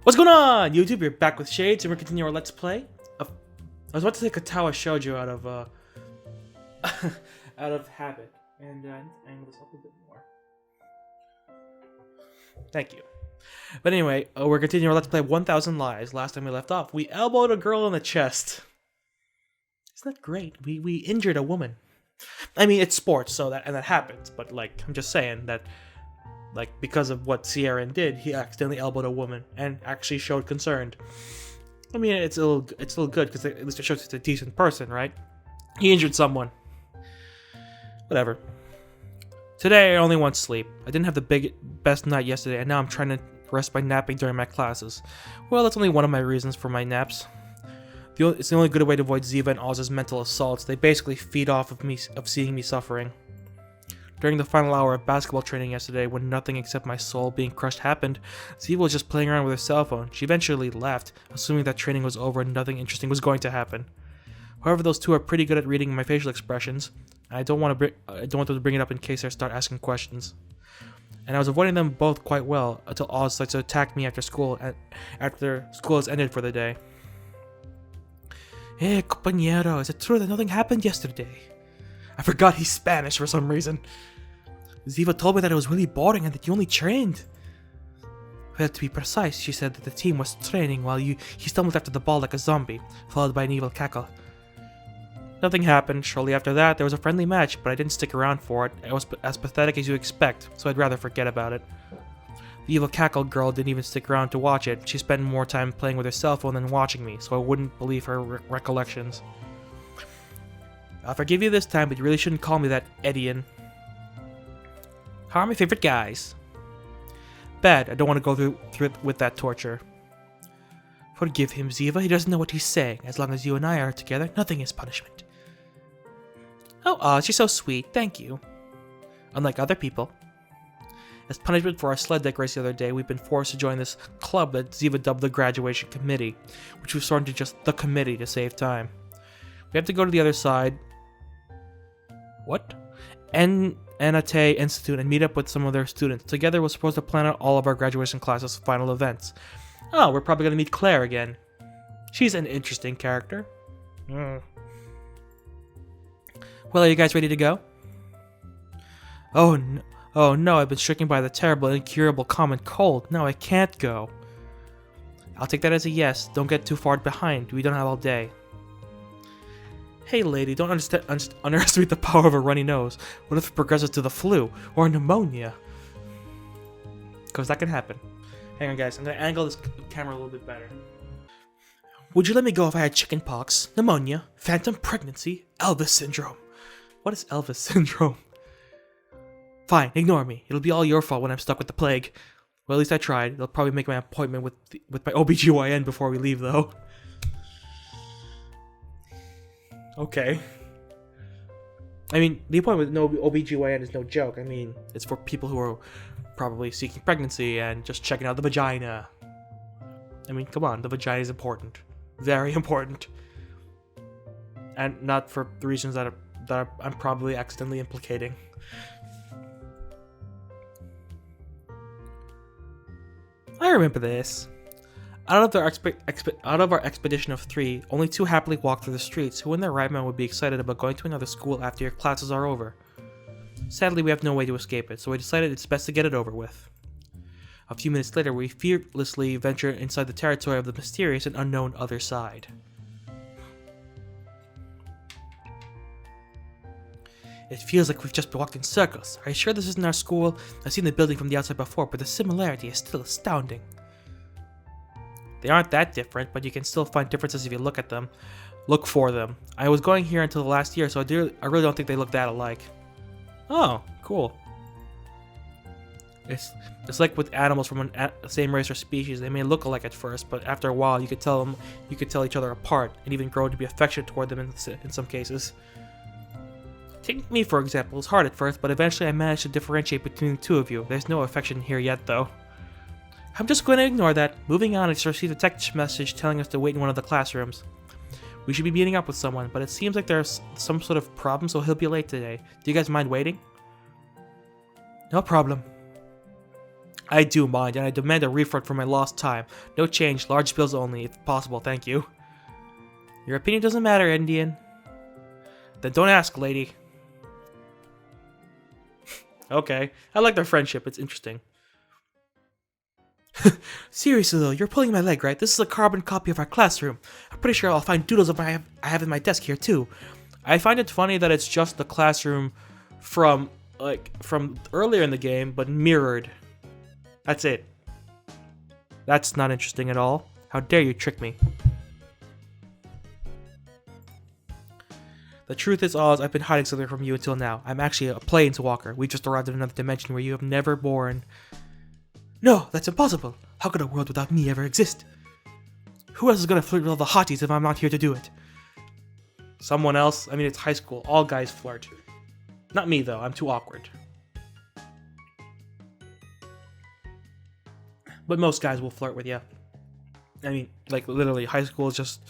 What's going on, YouTube? You're back with Shades, and we're continuing our Let's Play. I was about to say Katawa Shoujo out of out of habit, and I need to angle this up a bit more. Thank you. But anyway, we're continuing our Let's Play 1000 Lies. Last time we left off, we elbowed a girl in the chest. Isn't that great? We injured a woman. I mean, it's sports, so that happens. But like, I'm just saying that. Like, because of what Sierran did, he accidentally elbowed a woman and actually showed concern. I mean, it's a little good because at least it shows he's a decent person, right? He injured someone. Whatever. Today, I only want sleep. I didn't have the best night yesterday, and now I'm trying to rest by napping during my classes. Well, that's only one of my reasons for my naps. It's the only good way to avoid Ziva and Oz's mental assaults. They basically feed off of seeing me suffering. During the final hour of basketball training yesterday, when nothing except my soul being crushed happened, Ziva was just playing around with her cell phone. She eventually left, assuming that training was over and nothing interesting was going to happen. However, those two are pretty good at reading my facial expressions. I don't want them to bring it up in case I start asking questions. And I was avoiding them both quite well until Oz starts to attack me after school has ended for the day. Hey, compañero, is it true that nothing happened yesterday? I forgot he's Spanish for some reason. Ziva told me that it was really boring and that you only trained. Well, to be precise, she said that the team was training while he stumbled after the ball like a zombie, followed by an evil cackle. Nothing happened. Shortly after that, there was a friendly match, but I didn't stick around for it. It was as pathetic as you expect, so I'd rather forget about it. The evil cackle girl didn't even stick around to watch it. She spent more time playing with her cell phone than watching me, so I wouldn't believe her recollections. I'll forgive you this time, but you really shouldn't call me that, Edian. How are my favorite guys? Bad. I don't want to go through it with that torture. Forgive him, Ziva. He doesn't know what he's saying. As long as you and I are together, nothing is punishment. Oh, Oz, you're so sweet. Thank you. Unlike other people. As punishment for our sled deck race the other day, we've been forced to join this club that Ziva dubbed the Graduation Committee, which we've shortened to just the Committee to save time. We have to go to the other side. What? Anate Institute and meet up with some of their students. Together, we're supposed to plan out all of our graduation classes' final events. Oh, we're probably going to meet Claire again. She's an interesting character. Well, are you guys ready to go? Oh no, I've been stricken by the terrible, incurable common cold. No, I can't go. I'll take that as a yes. Don't get too far behind. We don't have all day. Hey lady, don't underestimate the power of a runny nose. What if it progresses to the flu or pneumonia? Because that can happen. Hang on guys, I'm going to angle this camera a little bit better. Would you let me go if I had chicken pox, pneumonia, phantom pregnancy, Elvis syndrome? What is Elvis syndrome? Fine, ignore me. It'll be all your fault when I'm stuck with the plague. Well, at least I tried. They'll probably make my appointment with my OBGYN before we leave though. Okay. I mean, the appointment with no OBGYN is no joke. I mean, it's for people who are probably seeking pregnancy and just checking out the vagina. I mean, come on, the vagina is important. Very important. And not for the reasons that I'm probably accidentally implicating. I remember this. Out of our expedition of 3, only 2 happily walked through the streets. Who in their right mind would be excited about going to another school after your classes are over? Sadly, we have no way to escape it, so we decided it's best to get it over with. A few minutes later, we fearlessly venture inside the territory of the mysterious and unknown other side. It feels like we've just walked in circles. Are you sure this isn't our school? I've seen the building from the outside before, but the similarity is still astounding. They aren't that different, but you can still find differences if you look at them. Look for them. I was going here until the last year, so I really don't think they look that alike. Oh, cool. It's like with animals from the same race or species. They may look alike at first, but after a while, you could tell each other apart, and even grow to be affectionate toward them in some cases. Take me, for example. It was hard at first, but eventually I managed to differentiate between the two of you. There's no affection here yet, though. I'm just going to ignore that. Moving on, I just received a text message telling us to wait in one of the classrooms. We should be meeting up with someone, but it seems like there's some sort of problem, so he'll be late today. Do you guys mind waiting? No problem. I do mind, and I demand a refund for my lost time. No change, large bills only, if possible, thank you. Your opinion doesn't matter, Indian. Then don't ask, lady. Okay, I like their friendship, it's interesting. Seriously though, you're pulling my leg, right? This is a carbon copy of our classroom. I'm pretty sure I'll find doodles of I have in my desk here too. I find it funny that it's just the classroom from earlier in the game, but mirrored. That's it. That's not interesting at all. How dare you trick me? The truth is, Oz, I've been hiding something from you until now. I'm actually a planeswalker. We just arrived in another dimension where you have never born. No, that's impossible. How could a world without me ever exist? Who else is gonna flirt with all the hotties if I'm not here to do it? Someone else? I mean, it's high school. All guys flirt. Not me, though. I'm too awkward. But most guys will flirt with you. I mean, like, literally, high school is just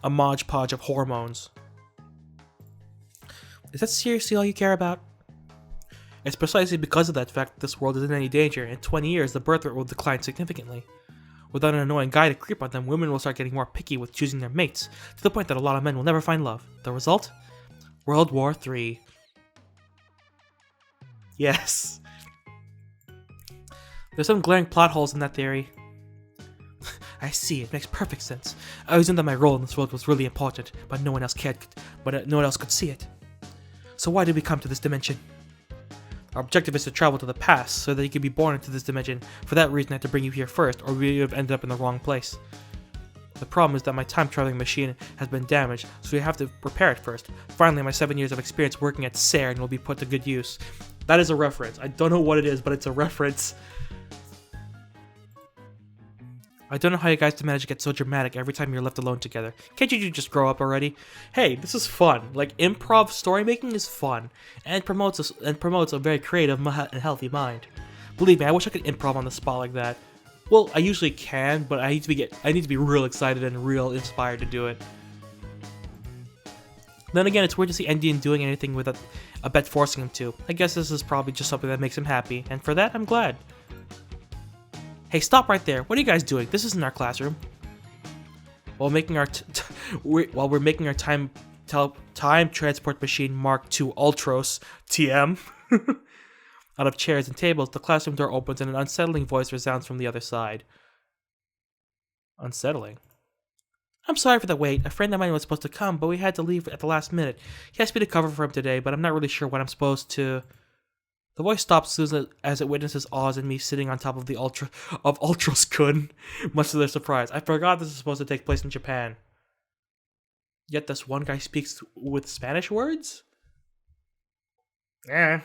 a modge podge of hormones. Is that seriously all you care about? It's precisely because of that fact that this world is in any danger. In 20 years, the birth rate will decline significantly. Without an annoying guy to creep on them, women will start getting more picky with choosing their mates, to the point that a lot of men will never find love. The result? World War III. Yes. There's some glaring plot holes in that theory. I see, it makes perfect sense. I always knew that my role in this world was really important, but no one else cared, no one else could see it. So why did we come to this dimension? Our objective is to travel to the past, so that you can be born into this dimension. For that reason, I had to bring you here first, or we would have ended up in the wrong place. The problem is that my time-traveling machine has been damaged, so we have to repair it first. Finally, my 7 years of experience working at CERN will be put to good use. That is a reference. I don't know what it is, but it's a reference. I don't know how you guys manage to get so dramatic every time you're left alone together. Can't you just grow up already? Hey, this is fun. Like, improv story making is fun, and promotes a very creative and healthy mind. Believe me, I wish I could improv on the spot like that. Well, I usually can, but I need to be real excited and real inspired to do it. Then again, it's weird to see Indian doing anything without a bet forcing him to. I guess this is probably just something that makes him happy, and for that, I'm glad. Hey, stop right there. What are you guys doing? This isn't our classroom. While we're making our time transport machine Mark II Ultros TM out of chairs and tables, the classroom door opens and an unsettling voice resounds from the other side. Unsettling? I'm sorry for the wait. A friend of mine was supposed to come, but we had to leave at the last minute. He asked me to cover for him today, but I'm not really sure when I'm supposed to... The voice stops as it witnesses Oz and me sitting on top of the Ultros-kun, much to their surprise. I forgot this is supposed to take place in Japan. Yet this one guy speaks with Spanish words? I'm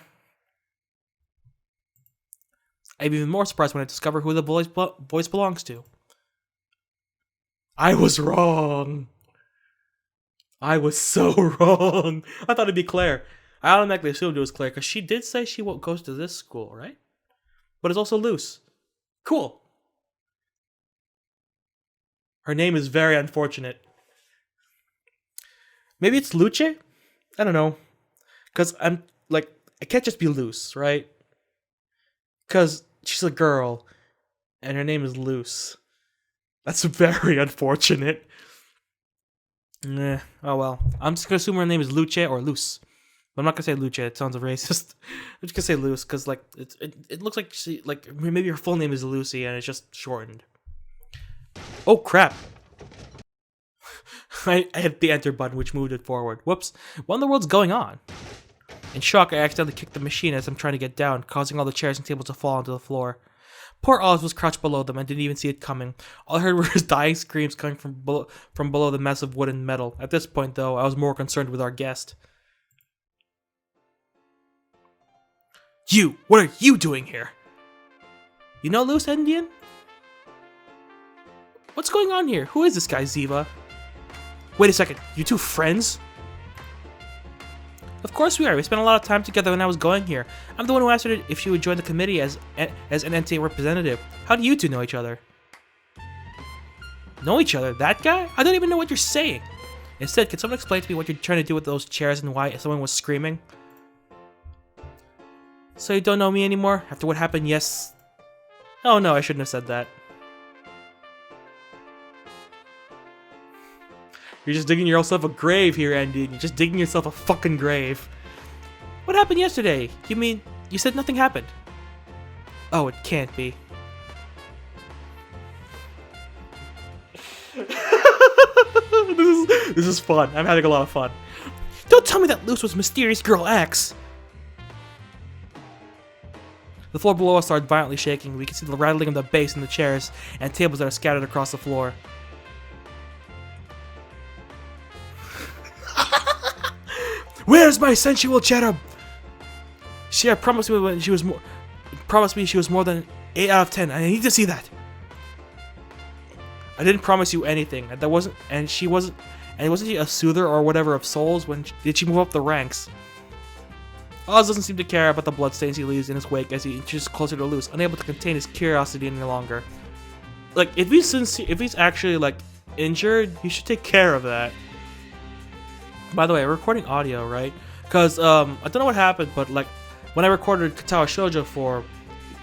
even more surprised when I discover who the voice belongs to. I was wrong. I was so wrong. I thought it'd be Claire. I automatically assumed it was Claire, because she did say she goes to this school, right? But it's also loose. Cool. Her name is very unfortunate. Maybe it's Luce? I don't know. Because I'm, like, it can't just be loose, right? Because she's a girl, and her name is Luce. That's very unfortunate. Oh well. I'm just going to assume her name is Luce or Luce. I'm not gonna say Luce, it sounds racist. I'm just gonna say Luce, because like it looks like she maybe her full name is Lucy and it's just shortened. Oh crap. I hit the enter button, which moved it forward. Whoops. What in the world's going on? In shock, I accidentally kicked the machine as I'm trying to get down, causing all the chairs and tables to fall onto the floor. Poor Oz was crouched below them and didn't even see it coming. All I heard were his dying screams coming from below the mess of wood and metal. At this point, though, I was more concerned with our guest. You! What are you doing here? You know Loose Indian? What's going on here? Who is this guy, Ziva? Wait a second, you two friends? Of course we are. We spent a lot of time together when I was going here. I'm the one who asked her if she would join the committee as an NTA representative. How do you two know each other? Know each other? That guy? I don't even know what you're saying. Instead, can someone explain to me what you're trying to do with those chairs and why someone was screaming? So you don't know me anymore? After what happened, yes... Oh no, I shouldn't have said that. You're just digging yourself a grave here, Andy. You're just digging yourself a fucking grave. What happened yesterday? You mean, you said nothing happened? Oh, it can't be. This is fun. I'm having a lot of fun. Don't tell me that Luce was Mysterious Girl X! The floor below us started violently shaking. We could see the rattling of the bass in the chairs and tables that are scattered across the floor. Where's my sensual cherub? She had promised me when she was more than 8 out of 10. I need to see that. I didn't promise you anything. It wasn't she a soother or whatever of souls? Did she move up the ranks? Oz doesn't seem to care about the bloodstains he leaves in his wake as he inches closer to Luce, unable to contain his curiosity any longer. Like, if he's actually, like, injured, he should take care of that. By the way, we're recording audio, right? Because, I don't know what happened, but, like, when I recorded Katawa Shoujo for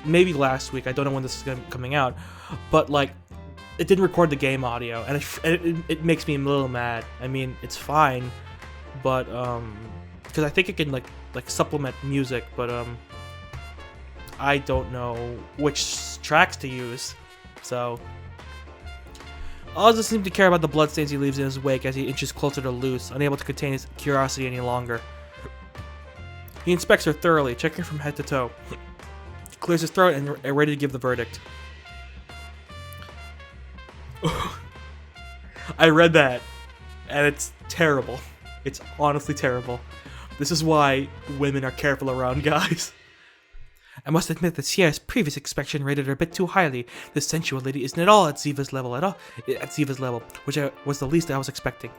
maybe last week, I don't know when this is coming out, but, like, it didn't record the game audio, and it makes me a little mad. I mean, it's fine, but, because I think it can, like supplement music, but, I don't know which tracks to use, so... Oz doesn't seem to care about the bloodstains he leaves in his wake as he inches closer to Luce, unable to contain his curiosity any longer. He inspects her thoroughly, checking from head to toe. He clears his throat and ready to give the verdict. I read that, and it's terrible. It's honestly terrible. This is why women are careful around guys. I must admit that Sierra's previous inspection rated her a bit too highly. This sensual lady isn't at all at Ziva's level, which was the least I was expecting.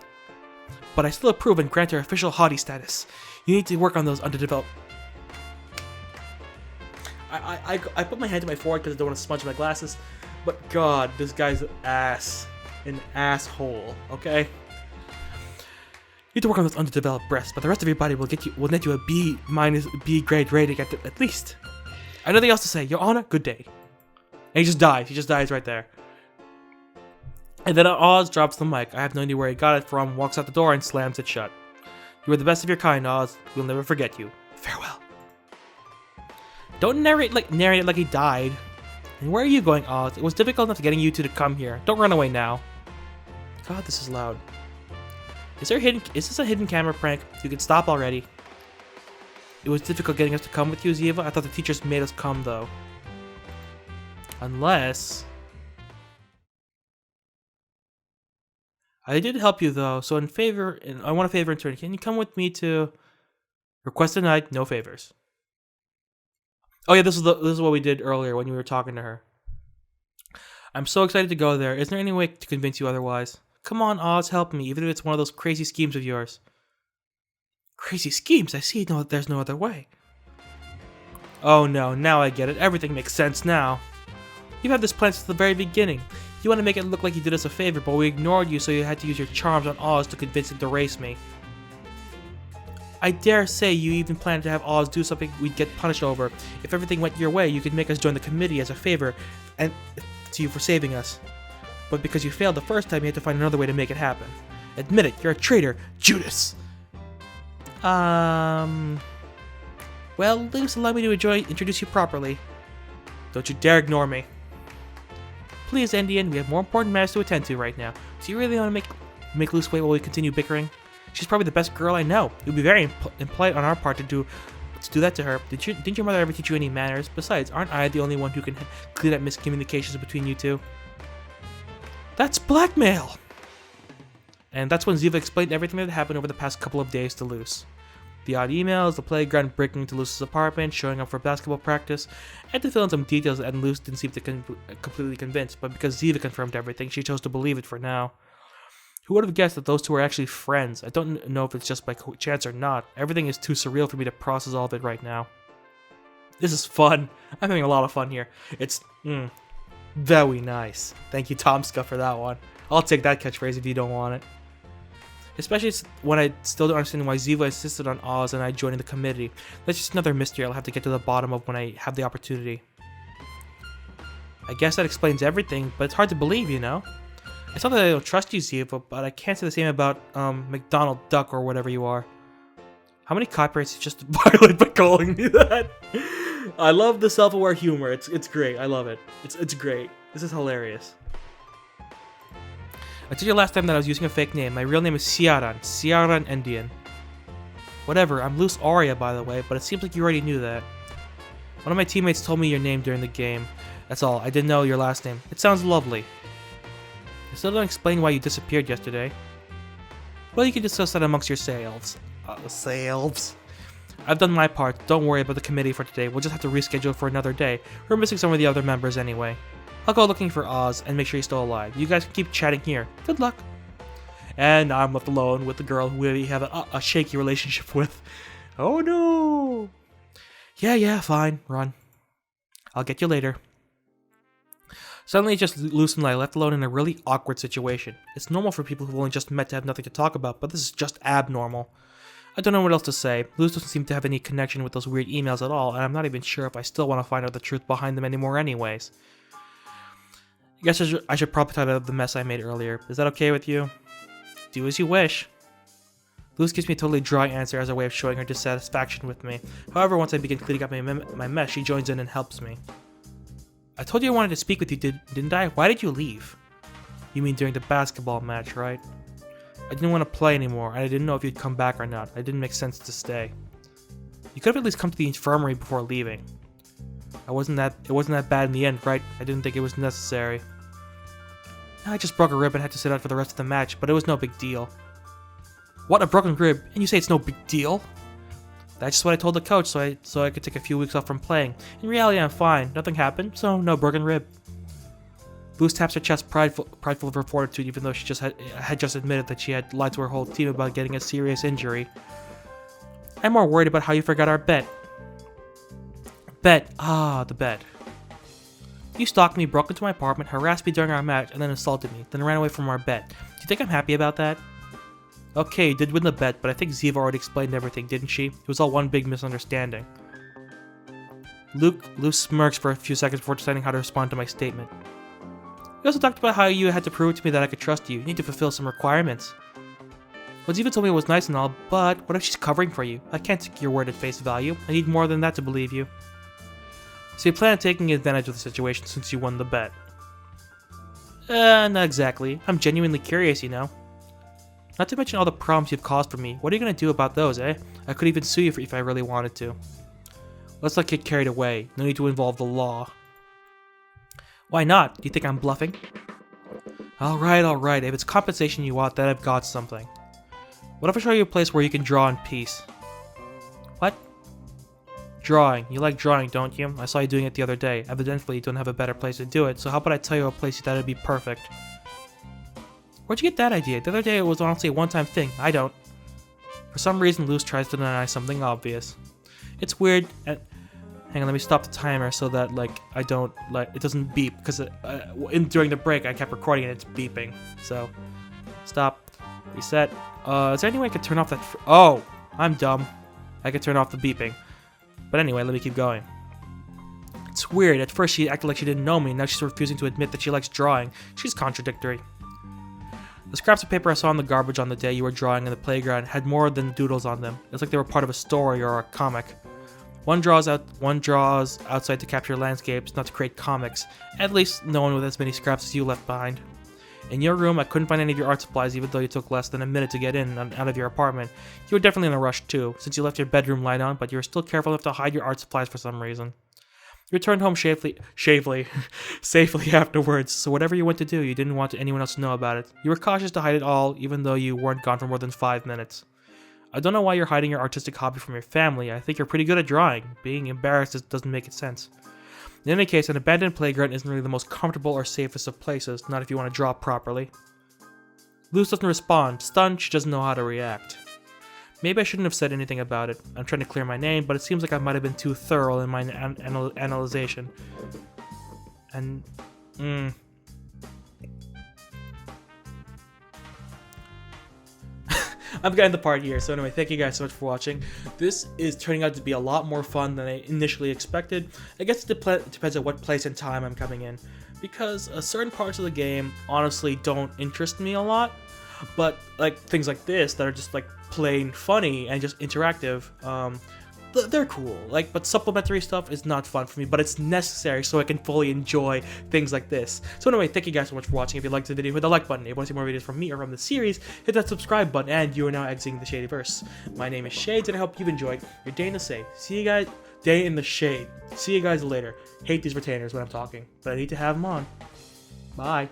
But I still approve and grant her official hottie status. You need to work on those underdeveloped... I put my hand to my forehead because I don't want to smudge my glasses, but God, this guy's an asshole, okay? You need to work on those underdeveloped breasts, but the rest of your body will net you a B- grade rating at least. I have nothing else to say. Your Honor, good day. And he just dies. He just dies right there. And then Oz drops the mic. I have no idea where he got it from, walks out the door, and slams it shut. You were the best of your kind, Oz. We'll never forget you. Farewell. Don't narrate it like he died. And where are you going, Oz? It was difficult enough getting you two to come here. Don't run away now. God, this is loud. Is this a hidden camera prank? You can stop already. It was difficult getting us to come with you, Ziva. I thought the teachers made us come, though. Unless... I did help you, though, so I want a favor in turn. Can you come with me to... Request denied, no favors. Oh yeah, this is what we did earlier when you were talking to her. I'm so excited to go there. Is there any way to convince you otherwise? Come on, Oz, help me, even if it's one of those crazy schemes of yours. Crazy schemes? I see. No, there's no other way. Oh no, now I get it. Everything makes sense now. You've had this plan since the very beginning. You want to make it look like you did us a favor, but we ignored you, so you had to use your charms on Oz to convince him to race me. I dare say you even planned to have Oz do something we'd get punished over. If everything went your way, you could make us join the committee as a favor and to you for saving us. But because you failed the first time, you had to find another way to make it happen. Admit it, you're a traitor, Judas! Well, Luce, allow me to introduce you properly. Don't you dare ignore me. Please, Indian, we have more important matters to attend to right now. Do you really want to make Luce wait while we continue bickering? She's probably the best girl I know. It would be very impolite on our part to do that to her. Didn't your mother ever teach you any manners? Besides, aren't I the only one who can clean up miscommunications between you two? That's blackmail! And that's when Ziva explained everything that happened over the past couple of days to Luce. The odd emails, the playground, breaking into Luce's apartment, showing up for basketball practice, and to fill in some details that Luce didn't seem to completely convinced, but because Ziva confirmed everything, she chose to believe it for now. Who would have guessed that those two were actually friends? I don't know if it's just by chance or not. Everything is too surreal for me to process all of it right now. This is fun. I'm having a lot of fun here. It's, very nice. Thank you, Tomska, for that one. I'll take that catchphrase if you don't want it. Especially when I still don't understand why Ziva insisted on Oz and I joining the committee. That's just another mystery I'll have to get to the bottom of when I have the opportunity. I guess that explains everything, but it's hard to believe, you know? It's not that I don't trust you, Ziva, but I can't say the same about, McDonald Duck or whatever you are. How many copyrights did you just violate by calling me that? I love the self-aware humor. It's great. I love it. It's great. This is hilarious. I told you last time that I was using a fake name. My real name is Ciaran Indian. Whatever, I'm Luz Aria, by the way, but it seems like you already knew that. One of my teammates told me your name during the game. That's all. I didn't know your last name. It sounds lovely. I still don't explain why you disappeared yesterday. Well, you can discuss that amongst yourselves. Selves. I've done my part. Don't worry about the committee for today. We'll just have to reschedule for another day. We're missing some of the other members anyway. I'll go looking for Oz and make sure he's still alive. You guys can keep chatting here. Good luck. And now I'm left alone with the girl who we have a shaky relationship with. Oh no! Yeah, fine. Run. I'll get you later. Suddenly it's just Luz and I left alone in a really awkward situation. It's normal for people who've only just met to have nothing to talk about, but this is just abnormal. I don't know what else to say. Luz doesn't seem to have any connection with those weird emails at all, and I'm not even sure if I still want to find out the truth behind them anymore anyways. I guess I should probably tidy up the mess I made earlier. Is that okay with you? Do as you wish. Luz gives me a totally dry answer as a way of showing her dissatisfaction with me. However, once I begin cleaning up my mess, she joins in and helps me. I told you I wanted to speak with you, didn't I? Why did you leave? You mean during the basketball match, right? I didn't want to play anymore, and I didn't know if you'd come back or not. It didn't make sense to stay. You could have at least come to the infirmary before leaving. It wasn't that bad in the end, right? I didn't think it was necessary. I just broke a rib and had to sit out for the rest of the match, but it was no big deal. What, a broken rib? And you say it's no big deal? That's just what I told the coach, so I could take a few weeks off from playing. In reality, I'm fine. Nothing happened, so no broken rib. Luz taps her chest, prideful of her fortitude, even though she had just admitted that she had lied to her whole team about getting a serious injury. I'm more worried about how you forgot our bet. Bet. Ah, the bet. You stalked me, broke into my apartment, harassed me during our match, and then assaulted me, then ran away from our bet. Do you think I'm happy about that? Okay, you did win the bet, but I think Ziva already explained everything, didn't she? It was all one big misunderstanding. Luz smirks for a few seconds before deciding how to respond to my statement. We also talked about how you had to prove to me that I could trust you. You need to fulfill some requirements. Well, Ziva told me it was nice and all, but what if she's covering for you? I can't take your word at face value. I need more than that to believe you. So you plan on taking advantage of the situation since you won the bet? Not exactly. I'm genuinely curious, you know. Not to mention all the problems you've caused for me. What are you going to do about those, eh? I could even sue you if I really wanted to. Let's not get carried away. No need to involve the law. Why not? Do you think I'm bluffing? Alright. If it's compensation you want, then I've got something. What if I show you a place where you can draw in peace? What? Drawing. You like drawing, don't you? I saw you doing it the other day. Evidently, you don't have a better place to do it, so how about I tell you a place you thought would be perfect? Where'd you get that idea? The other day it was honestly a one-time thing. I don't. For some reason, Luz tries to deny something obvious. It's weird. Hang on, let me stop the timer so that, I don't, it doesn't beep. Because during the break, I kept recording and it's beeping. So, stop. Reset. Is there any way I could turn off that... Oh! I'm dumb. I could turn off the beeping. But anyway, let me keep going. It's weird. At first, she acted like she didn't know me. Now she's refusing to admit that she likes drawing. She's contradictory. The scraps of paper I saw in the garbage on the day you were drawing in the playground had more than doodles on them. It's like they were part of a story or a comic. One draws outside to capture landscapes, not to create comics. At least no one with as many scraps as you left behind. In your room, I couldn't find any of your art supplies even though you took less than a minute to get in and out of your apartment. You were definitely in a rush too, since you left your bedroom light on, but you were still careful enough to hide your art supplies for some reason. You returned home safely afterwards, so whatever you went to do, you didn't want anyone else to know about it. You were cautious to hide it all, even though you weren't gone for more than 5 minutes. I don't know why you're hiding your artistic hobby from your family. I think you're pretty good at drawing. Being embarrassed doesn't make sense. In any case, an abandoned playground isn't really the most comfortable or safest of places, not if you want to draw properly. Luz doesn't respond. Stunned, she doesn't know how to react. Maybe I shouldn't have said anything about it. I'm trying to clear my name, but it seems like I might have been too thorough in my analyzation. And... I'm getting the part here. So anyway, thank you guys so much for watching. This is turning out to be a lot more fun than I initially expected. I guess it depends on what place and time I'm coming in, because certain parts of the game honestly don't interest me a lot, but like things like this that are just like plain funny and just interactive, they're cool. Like, but supplementary stuff is not fun for me, but it's necessary so I can fully enjoy things like this. So anyway, thank you guys so much for watching. If you liked the video, hit the like button. If you want to see more videos from me or from the series, hit that subscribe button, and you are now exiting the Shadyverse. My name is Shades, and I hope you've enjoyed your day in the shade. See you guys, day in the shade. See you guys later. Hate these retainers when I'm talking, but I need to have them on. Bye.